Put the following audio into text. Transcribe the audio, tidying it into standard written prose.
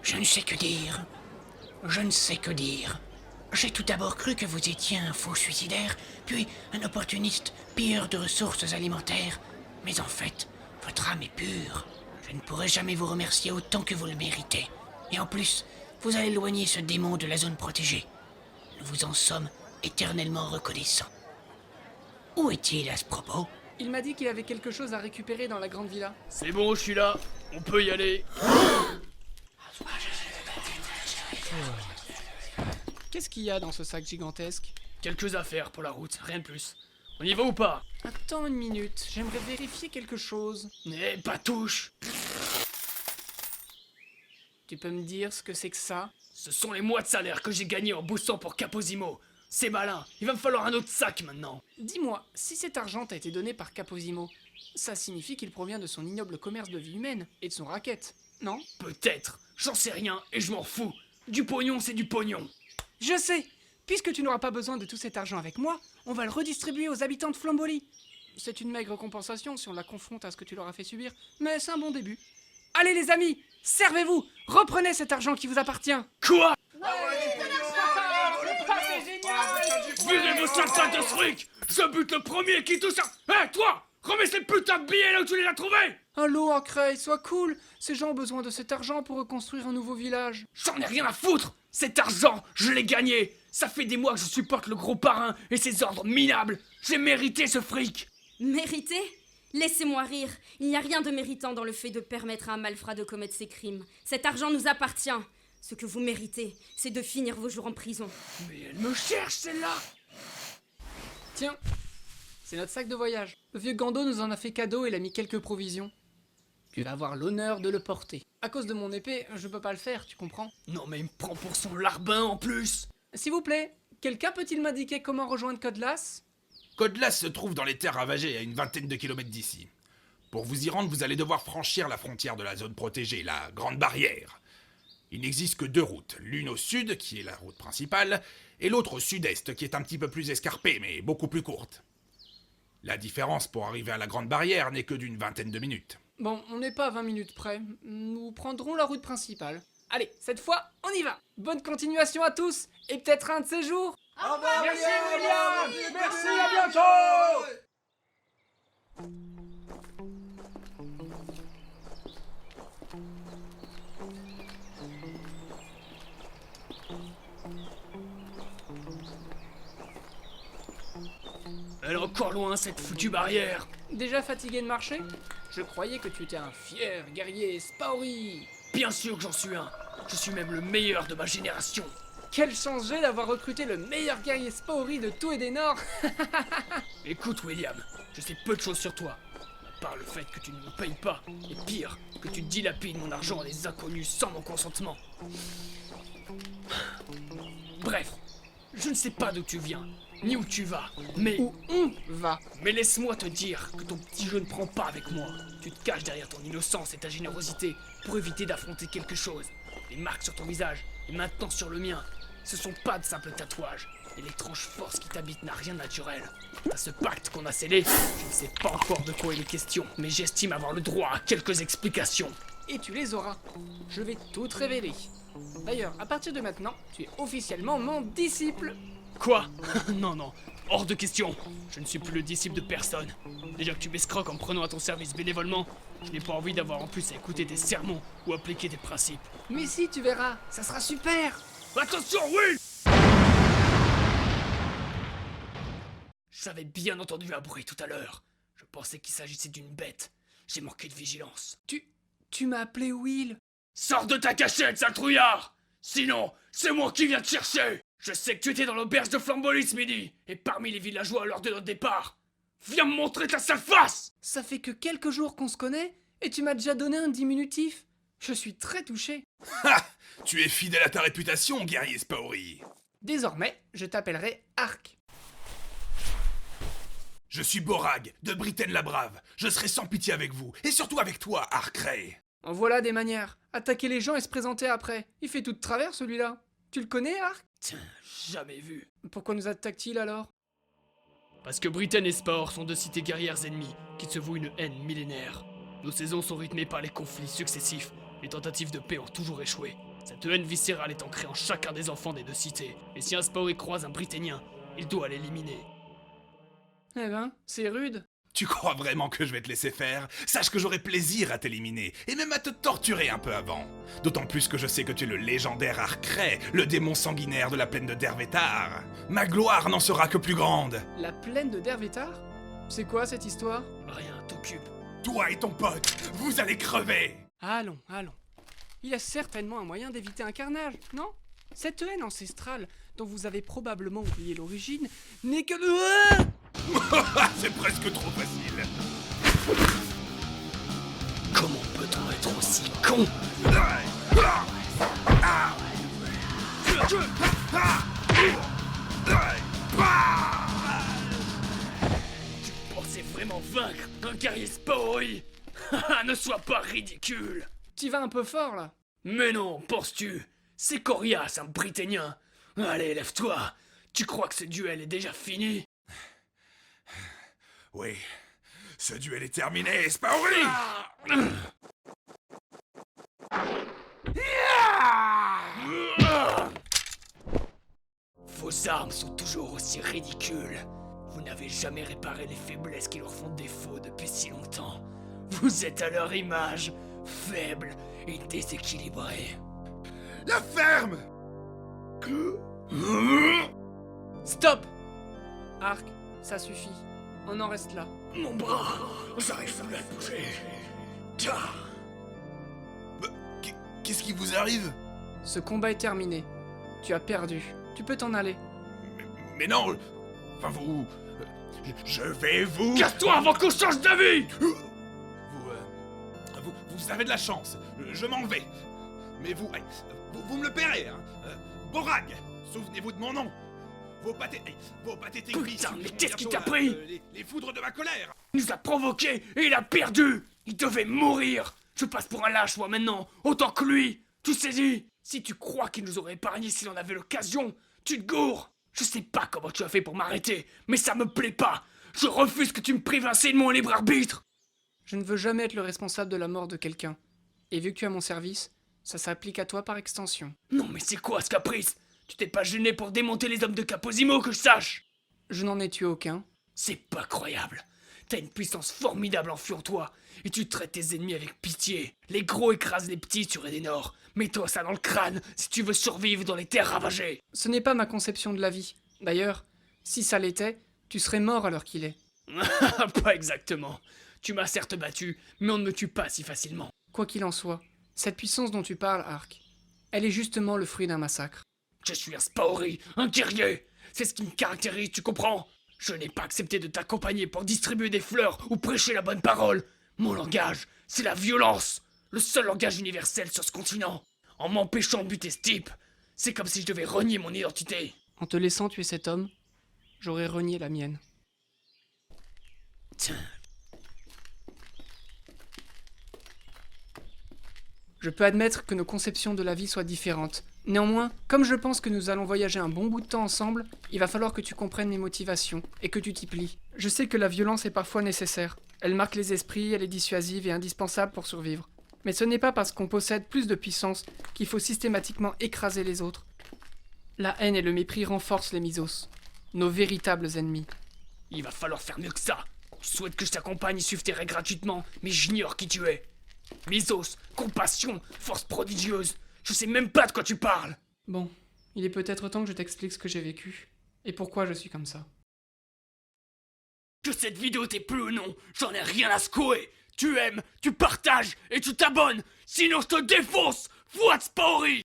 Je ne sais que dire. Je ne sais que dire. J'ai tout d'abord cru que vous étiez un faux suicidaire, puis un opportuniste pilleur de ressources alimentaires. Mais en fait, votre âme est pure. Je ne pourrai jamais vous remercier autant que vous le méritez. Et en plus, vous allez éloigner ce démon de la zone protégée. Nous vous en sommes éternellement reconnaissants. Où est-il à ce propos? Il m'a dit qu'il avait quelque chose à récupérer dans la grande villa. C'est bon, je suis là. On peut y aller. Qu'est-ce qu'il y a dans ce sac gigantesque? Quelques affaires pour la route, rien de plus. On y va ou pas? Attends une minute, j'aimerais vérifier quelque chose. Eh, pas touche. Tu peux me dire ce que c'est que ça? Ce sont les mois de salaire que j'ai gagnés en bossant pour Capozimo. C'est malin, il va me falloir un autre sac maintenant. Dis-moi, si cet argent t'a été donné par Capozimo, ça signifie qu'il provient de son ignoble commerce de vie humaine et de son racket, non? Peut-être, j'en sais rien et je m'en fous. Du pognon, c'est du pognon. Je sais! Puisque tu n'auras pas besoin de tout cet argent avec moi, on va le redistribuer aux habitants de Flambolie. C'est une maigre compensation si on la confronte à ce que tu leur as fait subir, mais c'est un bon début. Allez les amis, servez-vous! Reprenez cet argent qui vous appartient! Quoi? C'est génial! Virez vos sales de ce fric! Je bute le premier qui touche à... Hé, toi! Remets ces putains de billets là où tu les as trouvés! Allô, Ancrey, sois cool! Ces gens ont besoin de cet argent pour reconstruire un nouveau village. J'en ai rien à foutre! Cet argent, je l'ai gagné! Ça fait des mois que je supporte le gros parrain et ses ordres minables! J'ai mérité ce fric! Mérité? Laissez-moi rire. Il n'y a rien de méritant dans le fait de permettre à un malfrat de commettre ses crimes. Cet argent nous appartient. Ce que vous méritez, c'est de finir vos jours en prison. Mais elle me cherche, celle-là! Tiens, c'est notre sac de voyage. Le vieux Gando nous en a fait cadeau et il a mis quelques provisions. Tu vas avoir l'honneur de le porter. À cause de mon épée, je peux pas le faire, tu comprends? Non mais il me prend pour son larbin en plus! S'il vous plaît, quelqu'un peut-il m'indiquer comment rejoindre Codlas? Codlas se trouve dans les terres ravagées à une vingtaine de kilomètres d'ici. Pour vous y rendre, vous allez devoir franchir la frontière de la zone protégée, la Grande Barrière. Il n'existe que deux routes, l'une au sud, qui est la route principale, et l'autre au sud-est, qui est un petit peu plus escarpée, mais beaucoup plus courte. La différence pour arriver à la Grande Barrière n'est que d'une vingtaine de minutes. Bon, on n'est pas à 20 minutes près. Nous prendrons la route principale. Allez, cette fois, on y va! Bonne continuation à tous, et peut-être un de ces jours! Merci William! Merci, à bientôt! Elle est encore loin cette foutue barrière! Déjà fatigué de marcher? Je croyais que tu étais un fier guerrier Spaori! Bien sûr que j'en suis un! Je suis même le meilleur de ma génération! Quelle chance j'ai d'avoir recruté le meilleur guerrier Spaori de tout Edenor! Écoute William, je sais peu de choses sur toi. À part le fait que tu ne me payes pas, et pire, que tu dilapides mon argent à des inconnus sans mon consentement. Bref, je ne sais pas d'où tu viens, ni où tu vas, mais... Où on va? Mais laisse-moi te dire que ton petit jeu ne prend pas avec moi. Tu te caches derrière ton innocence et ta générosité pour éviter d'affronter quelque chose. Les marques sur ton visage, et maintenant sur le mien, ce sont pas de simples tatouages. Et l'étrange force qui t'habite n'a rien de naturel. À ce pacte qu'on a scellé, je ne sais pas encore de quoi il est question, mais j'estime avoir le droit à quelques explications. Et tu les auras. Je vais tout te révéler. D'ailleurs, à partir de maintenant, tu es officiellement mon disciple. Quoi? Non, non, hors de question. Je ne suis plus le disciple de personne. Déjà que tu m'escroques en me prenant à ton service bénévolement, je n'ai pas envie d'avoir en plus à écouter tes sermons ou appliquer tes principes. Mais si, tu verras, ça sera super. Attention, Will! J'avais bien entendu un bruit tout à l'heure. Je pensais qu'il s'agissait d'une bête. J'ai manqué de vigilance. Tu m'as appelé Will. Sors de ta cachette, sale trouillard! Sinon, c'est moi qui viens te chercher! Je sais que tu étais dans l'auberge de Flambolie ce midi, et parmi les villageois lors de notre départ. Viens me montrer ta sale face! Ça fait que quelques jours qu'on se connaît, et tu m'as déjà donné un diminutif. Je suis très touché. Ha! Tu es fidèle à ta réputation, guerrier Spaori. Désormais, je t'appellerai Arc. Je suis Borag, de Britten la Brave. Je serai sans pitié avec vous, et surtout avec toi, Arcray. En voilà des manières. Attaquer les gens et se présenter après. Il fait tout de travers, celui-là. Tu le connais, Arc? Tiens, jamais vu. Pourquoi nous attaque-t-il alors? Parce que Britten et Sport sont deux cités guerrières ennemies qui se vouent une haine millénaire. Nos saisons sont rythmées par les conflits successifs. Les tentatives de paix ont toujours échoué. Cette haine viscérale est ancrée en chacun des enfants des deux cités. Et si un Spaori croise un Britannia, il doit l'éliminer. Eh ben, c'est rude. Tu crois vraiment que je vais te laisser faire? Sache que j'aurai plaisir à t'éliminer, et même à te torturer un peu avant. D'autant plus que je sais que tu es le légendaire Arcray, le démon sanguinaire de la plaine de Dervetar. Ma gloire n'en sera que plus grande. La plaine de Dervetar? C'est quoi cette histoire? Rien t'occupe. Toi et ton pote, vous allez crever. Allons, allons. Il y a certainement un moyen d'éviter un carnage, non? Cette haine ancestrale, dont vous avez probablement oublié l'origine, n'est que le... C'est presque trop facile. Comment peut-on être aussi con? Tu pensais vraiment vaincre un guerrier Spaori? Ne sois pas ridicule. T'y vas un peu fort, là. Mais non, penses-tu? C'est coriace, un Britannia. Allez, lève-toi. Tu crois que ce duel est déjà fini? Oui, ce duel est terminé, Spaori. Vos armes sont toujours aussi ridicules. Vous n'avez jamais réparé les faiblesses qui leur font défaut depuis si longtemps. Vous êtes à leur image, faible et déséquilibré. La ferme. Stop! Arc, ça suffit. On en reste là. Mon bras, j'arrive plus à le bouger. Tiens. Qu'est-ce qui vous arrive? Ce combat est terminé. Tu as perdu. Tu peux t'en aller. Mais non. Enfin, vous... Je vais vous... Casse-toi avant qu'on change d'avis! Vous avez de la chance. Je m'en vais. Mais vous me le paierez, hein. Borag, souvenez-vous de mon nom. Vos pathétiques Putain, vies mais sont qu'est-ce qui bientôt t'a pris? les foudres de ma colère. Il nous a provoqué et il a perdu. Il devait mourir. Je passe pour un lâche, moi, maintenant. Autant que lui. Tu saisis? Si tu crois qu'il nous aurait épargné s'il en avait l'occasion, tu te gourres. Je sais pas comment tu as fait pour m'arrêter, mais ça me plaît pas. Je refuse que tu me prives ainsi de mon libre arbitre. Je ne veux jamais être le responsable de la mort de quelqu'un. Et vu que tu es à mon service, ça s'applique à toi par extension. Non mais c'est quoi ce caprice? Tu t'es pas gêné pour démonter les hommes de Capozimo, que je sache? Je n'en ai tué aucun. C'est pas croyable. T'as une puissance formidable enfouie en toi, et tu traites tes ennemis avec pitié. Les gros écrasent les petits sur Edenor. Mets-toi ça dans le crâne si tu veux survivre dans les terres ravagées. Ce n'est pas ma conception de la vie. D'ailleurs, si ça l'était, tu serais mort à l'heure qu'il est. Pas exactement. Tu m'as certes battu, mais on ne me tue pas si facilement. Quoi qu'il en soit, cette puissance dont tu parles, Arc, elle est justement le fruit d'un massacre. Je suis un Spaori, un guerrier. C'est ce qui me caractérise, tu comprends? Je n'ai pas accepté de t'accompagner pour distribuer des fleurs ou prêcher la bonne parole. Mon langage, c'est la violence. Le seul langage universel sur ce continent. En m'empêchant de buter ce type, c'est comme si je devais renier mon identité. En te laissant tuer cet homme, j'aurais renié la mienne. Tiens. Je peux admettre que nos conceptions de la vie soient différentes. Néanmoins, comme je pense que nous allons voyager un bon bout de temps ensemble, il va falloir que tu comprennes mes motivations et que tu t'y plies. Je sais que la violence est parfois nécessaire. Elle marque les esprits, elle est dissuasive et indispensable pour survivre. Mais ce n'est pas parce qu'on possède plus de puissance qu'il faut systématiquement écraser les autres. La haine et le mépris renforcent les Mysos, nos véritables ennemis. Il va falloir faire mieux que ça. Tu souhaites que je t'accompagne et suive tes règles gratuitement, mais j'ignore qui tu es. Mysos, compassion, force prodigieuse. Je sais même pas de quoi tu parles. Bon, il est peut-être temps que je t'explique ce que j'ai vécu et pourquoi je suis comme ça. Que cette vidéo t'ait plu ou non, j'en ai rien à secouer. Tu aimes, tu partages et tu t'abonnes. Sinon je te défonce. What Spaori!